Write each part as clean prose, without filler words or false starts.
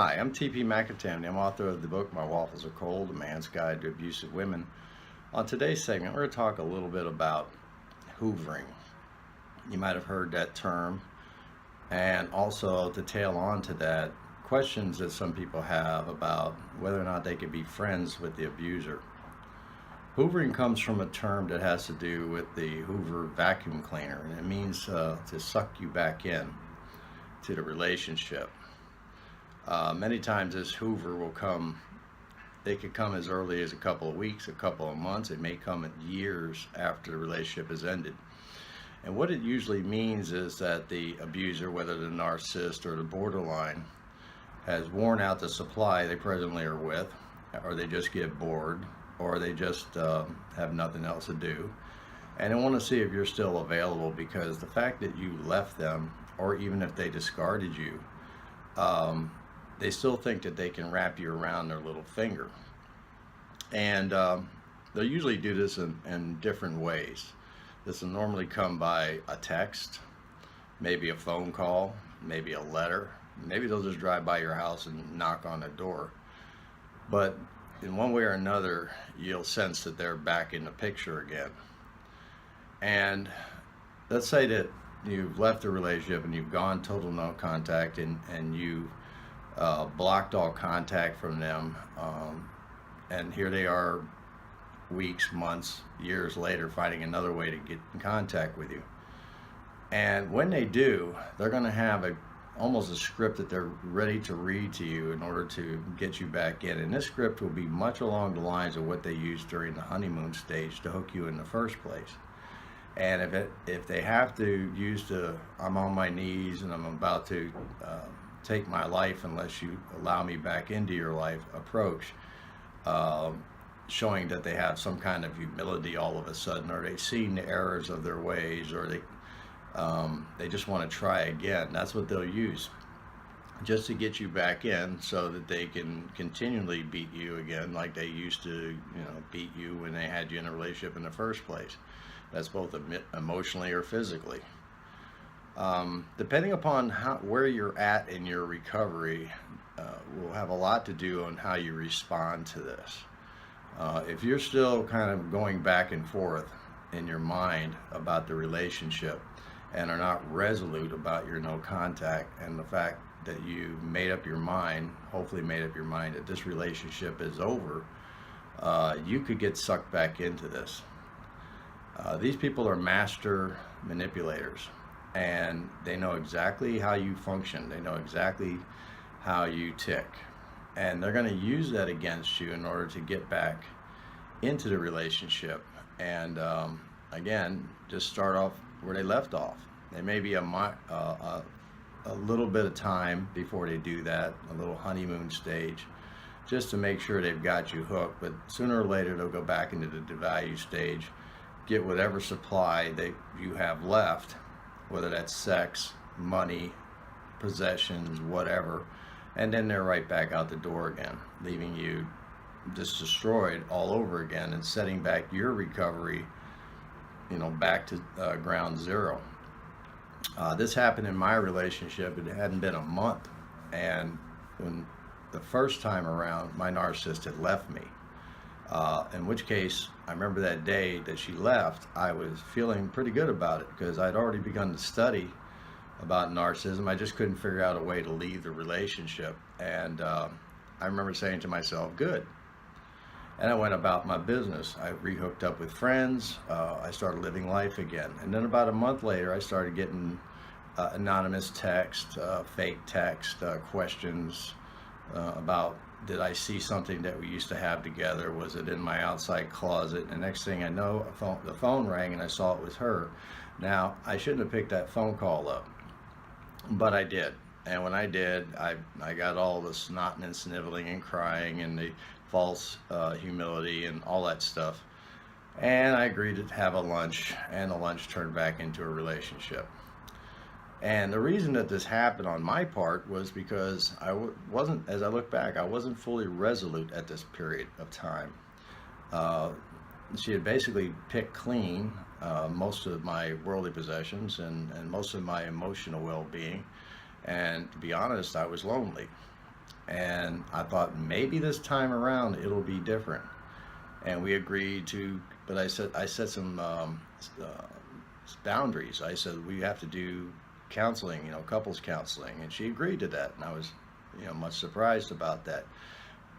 Hi, I'm TP McAtamney. I'm author of the book My Waffles Are Cold, A Man's Guide to Abusive Women. On today's segment, we're going to talk a little bit about hoovering. You might have heard that term, and also to tail on to that, questions that some people have about whether or not they could be friends with the abuser. Hoovering comes from a term that has to do with the Hoover vacuum cleaner, and it means to suck you back in to the relationship. Many times this Hoover will come, they could come as early as a couple of weeks, a couple of months. It may come years after the relationship has ended. And what it usually means is that the abuser, whether the narcissist or the borderline, has worn out the supply they presently are with, or they just get bored, or they just have nothing else to do. And they want to see if you're still available, because the fact that you left them, or even if they discarded you, they still think that they can wrap you around their little finger. And they'll usually do this in different ways. This will normally come by a text, maybe a phone call, maybe a letter. Maybe they'll just drive by your house and knock on the door. But in one way or another, you'll sense that they're back in the picture again. And let's say that you've left the relationship and you've gone total no contact, and you blocked all contact from them, and here they are weeks, months, years later finding another way to get in contact with you. And when they do, they're going to have almost a script that they're ready to read to you in order to get you back in. And this script will be much along the lines of what they used during the honeymoon stage to hook you in the first place. And if they have to use the "I'm on my knees and I'm about to take my life unless you allow me back into your life" approach, showing that they have some kind of humility all of a sudden, or they've seen the errors of their ways, or they just want to try again. That's what they'll use, just to get you back in, so that they can continually beat you again, like they used to, beat you when they had you in a relationship in the first place. That's both emotionally or physically. Depending upon where you're at in your recovery, will have a lot to do on how you respond to this. If you're still kind of going back and forth in your mind about the relationship and are not resolute about your no contact, and the fact that you made up your mind, hopefully made up your mind, that this relationship is over, you could get sucked back into this. These people are master manipulators, and they know exactly how you function. They know exactly how you tick, and they're going to use that against you in order to get back into the relationship, and again, just start off where they left off. There may be a little bit of time before they do that, a little honeymoon stage, just to make sure they've got you hooked. But sooner or later, they'll go back into the devalue stage, get whatever supply that you have left, whether that's sex, money, possessions, whatever, and then they're right back out the door again, leaving you just destroyed all over again, and setting back your recovery, back to ground zero. This happened in my relationship. It hadn't been a month, and when the first time around, my narcissist had left me. In which case, I remember that day that she left, I was feeling pretty good about it, because I'd already begun to study about narcissism. I just couldn't figure out a way to leave the relationship. And I remember saying to myself, good. And I went about my business. I rehooked up with friends. I started living life again. And then about a month later, I started getting anonymous text, fake text, questions about, did I see something that we used to have together? Was it in my outside closet? And the next thing I know, the phone rang, and I saw it was her. Now, I shouldn't have picked that phone call up, but I did. And when I did, I got all the snotting and sniveling and crying and the false humility and all that stuff. And I agreed to have a lunch, and the lunch turned back into a relationship. And the reason that this happened on my part was because wasn't, as I look back, I wasn't fully resolute at this period of time. She had basically picked clean most of my worldly possessions and most of my emotional well-being. And to be honest, I was lonely. And I thought maybe this time around it'll be different. And we agreed to, but I set some boundaries. I said we have to do counseling, couples counseling, and she agreed to that. And I was, much surprised about that.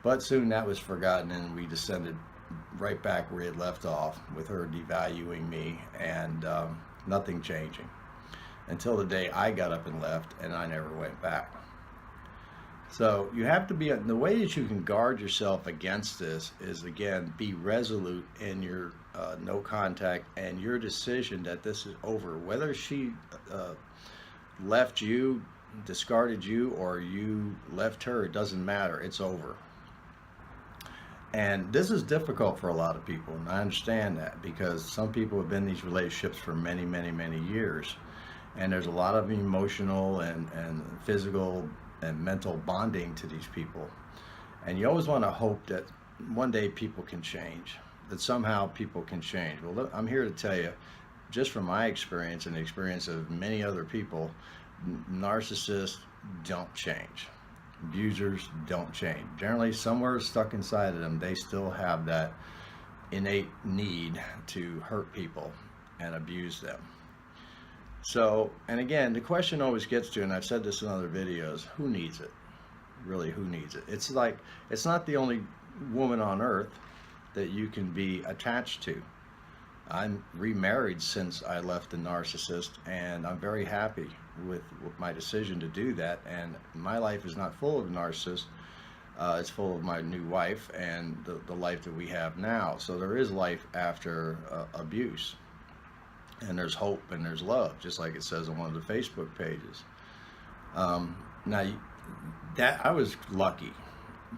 But soon that was forgotten, and we descended right back where we had left off, with her devaluing me and nothing changing until the day I got up and left, and I never went back. So you have to be, the way that you can guard yourself against this is, again, be resolute in your no contact and your decision that this is over. Whether she left you, discarded you, or you left her, it doesn't matter. It's over. And this is difficult for a lot of people, and I understand that, because some people have been in these relationships for many, many, many years, and there's a lot of emotional and physical and mental bonding to these people. And you always want to hope that one day people can change, that somehow people can change. Well, look, I'm here to tell you, just from my experience and the experience of many other people, narcissists don't change. Abusers don't change. Generally, somewhere stuck inside of them, they still have that innate need to hurt people and abuse them. So, and again, the question always gets to, and I've said this in other videos, who needs it? Really, who needs it? It's like, it's not the only woman on earth that you can be attached to. I'm remarried since I left the narcissist, and I'm very happy with my decision to do that. And my life is not full of narcissists. It's full of my new wife and the life that we have now. So there is life after abuse. And there's hope and there's love, just like it says on one of the Facebook pages. Now, that I was lucky,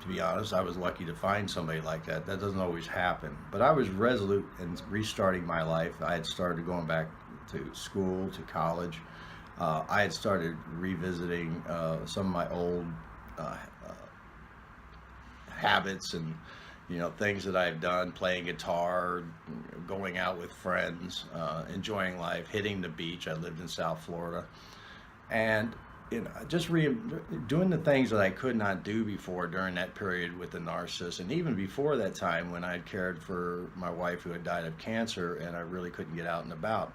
to be honest. I was lucky to find somebody like that. That doesn't always happen. But I was resolute in restarting my life. I had started going back to school, to college. I had started revisiting some of my old habits and things that I've done, playing guitar, going out with friends, enjoying life, hitting the beach. I lived in South Florida, and just doing the things that I could not do before during that period with the narcissist, and even before that time when I cared for my wife who had died of cancer, and I really couldn't get out and about.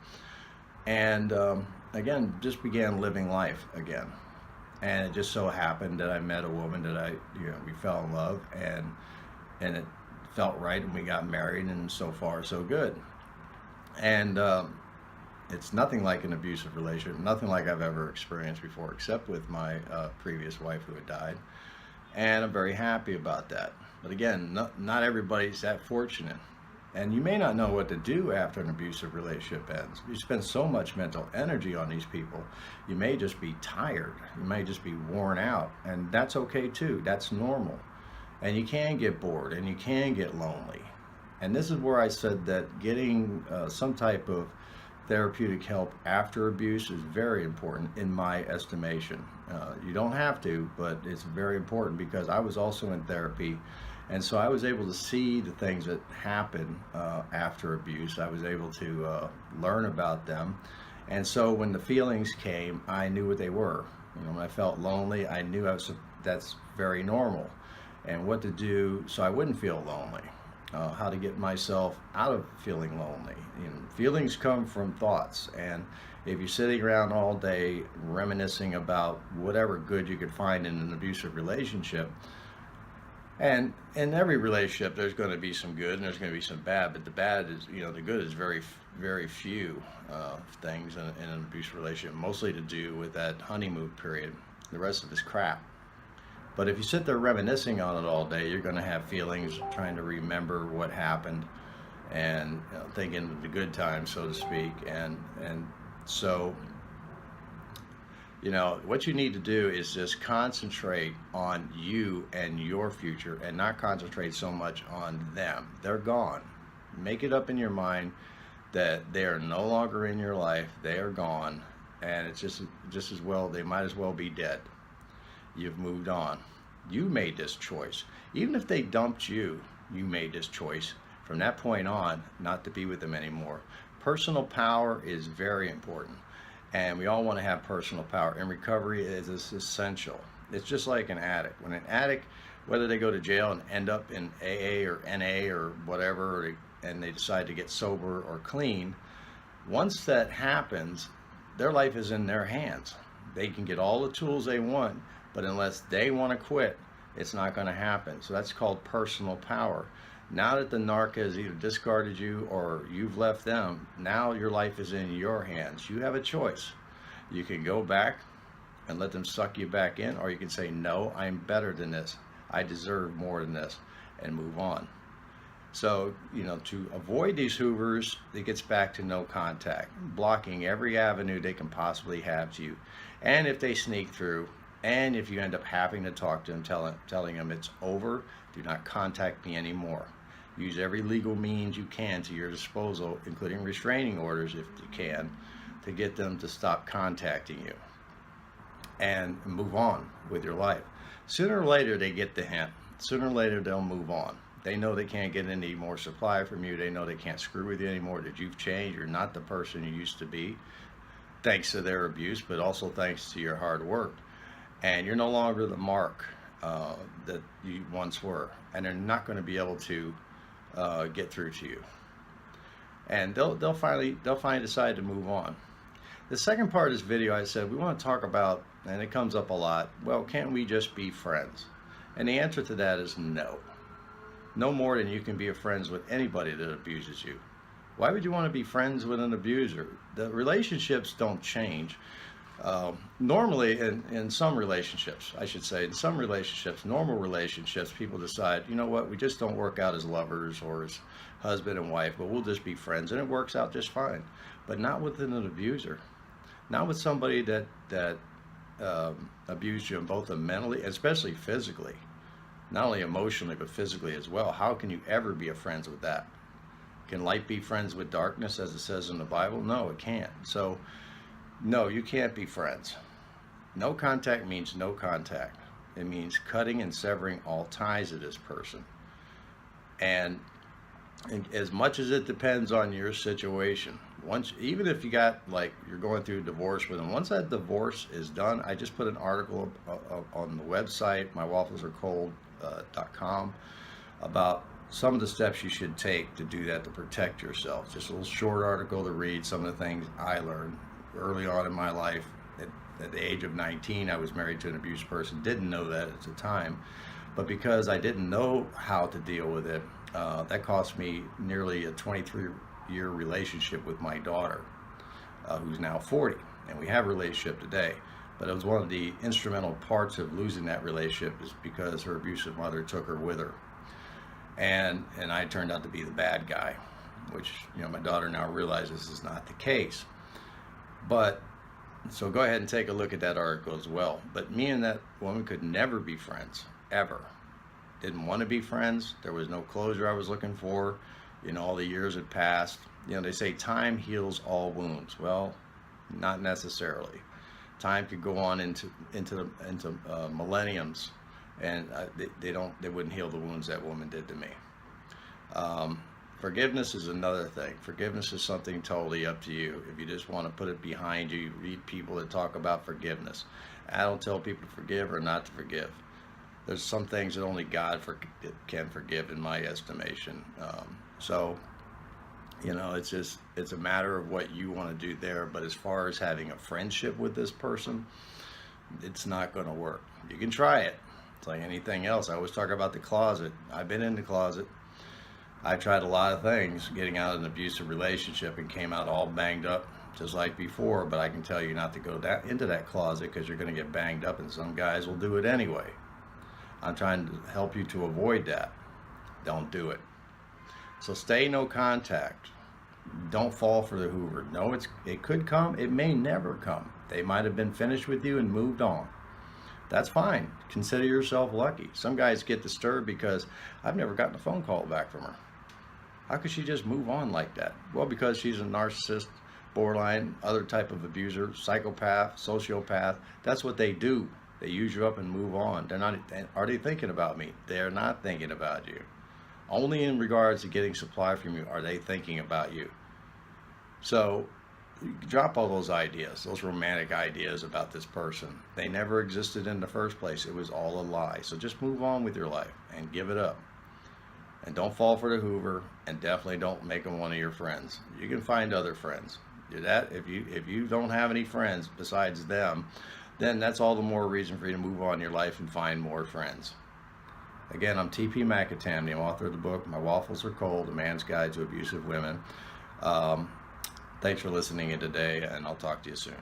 And again, just began living life again. And it just so happened that I met a woman that we fell in love, and it felt right, and we got married, and so far so good. And it's nothing like an abusive relationship, nothing like I've ever experienced before, except with my previous wife who had died. And I'm very happy about that. But again, not everybody's that fortunate. And you may not know what to do after an abusive relationship ends. You spend so much mental energy on these people. You may just be tired. You may just be worn out. And that's okay too. That's normal. And you can get bored, and you can get lonely. And this is where I said that getting some type of therapeutic help after abuse is very important in my estimation. You don't have to, but it's very important, because I was also in therapy. And so I was able to see the things that happen after abuse. I was able to learn about them. And so when the feelings came, I knew what they were. When I felt lonely, I knew that's very normal. And what to do so I wouldn't feel lonely. How to get myself out of feeling lonely. Feelings come from thoughts. And if you're sitting around all day reminiscing about whatever good you could find in an abusive relationship, and in every relationship, there's going to be some good and there's going to be some bad, but the bad is, the good is very, very few things in an abusive relationship, mostly to do with that honeymoon period. The rest of it's crap. But if you sit there reminiscing on it all day, you're going to have feelings, trying to remember what happened, and thinking of the good times, so to speak. And so, what you need to do is just concentrate on you and your future, and not concentrate so much on them. They're gone. Make it up in your mind that they are no longer in your life. They are gone, and it's just as well, they might as well be dead. You've moved on. You made this choice. Even if they dumped you, you made this choice from that point on not to be with them anymore. Personal power is very important. And we all want to have personal power. In recovery, it is essential. It's just like an addict. When an addict, whether they go to jail and end up in AA or NA or whatever, and they decide to get sober or clean, once that happens, their life is in their hands. They can get all the tools they want, but unless they want to quit, it's not going to happen. So that's called personal power. Now that the narc has either discarded you or you've left them, now your life is in your hands. You have a choice. You can go back and let them suck you back in, or you can say, no, I'm better than this. I deserve more than this, and move on. So, to avoid these Hoovers, it gets back to no contact, blocking every avenue they can possibly have to you. And if they sneak through, and if you end up having to talk to them, telling them it's over, do not contact me anymore. Use every legal means you can to your disposal, including restraining orders if you can, to get them to stop contacting you. And move on with your life. Sooner or later, they get the hint. Sooner or later, they'll move on. They know they can't get any more supply from you. They know they can't screw with you anymore, that you've changed. You're not the person you used to be, thanks to their abuse, but also thanks to your hard work. And you're no longer the mark that you once were. And they're not going to be able to get through to you. And they'll finally decide to move on. The second part of this video, I said we want to talk about, and it comes up a lot, well, can't we just be friends? And the answer to that is no. No more than you can be friends with anybody that abuses you. Why would you want to be friends with an abuser? The relationships don't change. Normally, in some relationships, I should say, in some relationships, normal relationships, people decide, you know what, we just don't work out as lovers or as husband and wife, but we'll just be friends, and it works out just fine. But not with an abuser. Not with somebody that abused you both mentally, especially physically. Not only emotionally, but physically as well. How can you ever be friends with that? Can light be friends with darkness, as it says in the Bible? No, it can't. So, no, you can't be friends. No contact means no contact. It means cutting and severing all ties to this person. And as much as it depends on your situation, even if you got, like, you're going through a divorce with them, once that divorce is done, I just put an article on the website, mywafflesarecold.com, about some of the steps you should take to do that, to protect yourself. Just a little short article to read some of the things I learned early on in my life. At the age of 19, I was married to an abused person. Didn't know that at the time, but because I didn't know how to deal with it, that cost me nearly a 23-year relationship with my daughter, who's now 40, and we have a relationship today. But it was one of the instrumental parts of losing that relationship is because her abusive mother took her with her, and I turned out to be the bad guy, which my daughter now realizes is not the case. But so go ahead and take a look at that article as well. But me and that woman could never be friends, ever. Didn't want to be friends. There was no closure I was looking for. All the years had passed. They say time heals all wounds. Well, not necessarily. Time could go on into millenniums, and they wouldn't heal the wounds that woman did to me. Forgiveness is another thing. Forgiveness is something totally up to you. If you just want to put it behind you, you read people that talk about forgiveness. I don't tell people to forgive or not to forgive. There's some things that only God can forgive, in my estimation. It's a matter of what you want to do there. But as far as having a friendship with this person, it's not going to work. You can try it. It's like anything else. I always talk about the closet. I've been in the closet. I tried a lot of things getting out of an abusive relationship and came out all banged up just like before, but I can tell you not to go into that closet because you're going to get banged up, and some guys will do it anyway. I'm trying to help you to avoid that. Don't do it. So stay no contact. Don't fall for the Hoover. No, it could come. It may never come. They might have been finished with you and moved on. That's fine. Consider yourself lucky. Some guys get disturbed because I've never gotten a phone call back from her. How could she just move on like that? Well, because she's a narcissist, borderline, other type of abuser, psychopath, sociopath. That's what they do. They use you up and move on. Are they thinking about me? They're not thinking about you. Only in regards to getting supply from you are they thinking about you. So you drop all those ideas, those romantic ideas about this person. They never existed in the first place. It was all a lie. So just move on with your life and give it up. And don't fall for the Hoover, and definitely don't make them one of your friends. You can find other friends. Do that. If you don't have any friends besides them, then that's all the more reason for you to move on in your life and find more friends. Again, I'm T.P. McAtamney. I'm author of the book, My Waffles Are Cold, A Man's Guide to Abusive Women. Thanks for listening in today, and I'll talk to you soon.